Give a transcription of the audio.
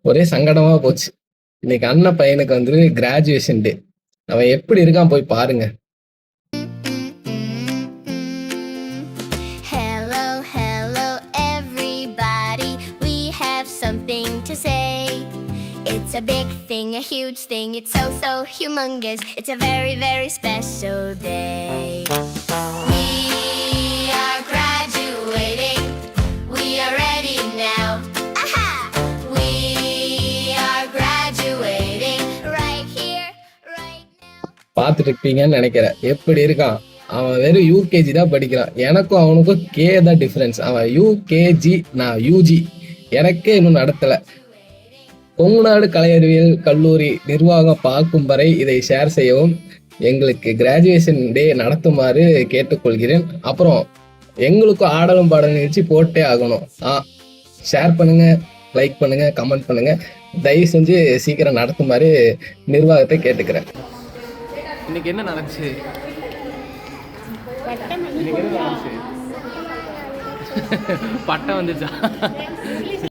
ஒரே சங்கடமா போச்சு. இன்னைக்கு அண்ணன் பையனுக்கு வந்து கிராஜுவேஷன் டே. அவன் எப்படி இருக்கான் போய் பாருங்க. Hello, hello, everybody. We have something to say. It's a big thing, a huge thing. It's so, so humongous. It's a very, very special day. We are graduating. We are ready now. Aha! We are graduating right here, right now. பார்த்துட்டு இருப்பீங்கன்னு நினைக்கிறேன். எப்படி இருக்கான்? அவன் வெறும் UKG தான் படிக்கிறான். எனக்கும் அவனுக்கும் கே தான் டிஃபரன்ஸ். அவன் யூகேஜி, நான் யூஜி. எனக்கே இன்னும் நடத்தலை. கொங்குநாடு கலை அறிவியல் கல்லூரி நிர்வாகம் பார்க்கும் வரை இதை ஷேர் செய்யவும், எங்களுக்கு கிராஜுவேஷன் டே நடத்துமாறு கேட்டுக்கொள்கிறேன். அப்புறம் எங்களுக்கும் ஆடலும் பாடல் நிகழ்ச்சி போட்டே ஆகணும். ஷேர் பண்ணுங்க, லைக் பண்ணுங்க, கமெண்ட் பண்ணுங்க. தயவு செஞ்சு சீக்கிரம் நடத்துமாறு நிர்வாகத்தை கேட்டுக்கிறேன். இன்னைக்கு என்ன நடந்துச்சு? இன்னைக்கு என்ன நடந்துச்சு? பட்டம் வந்துச்சா?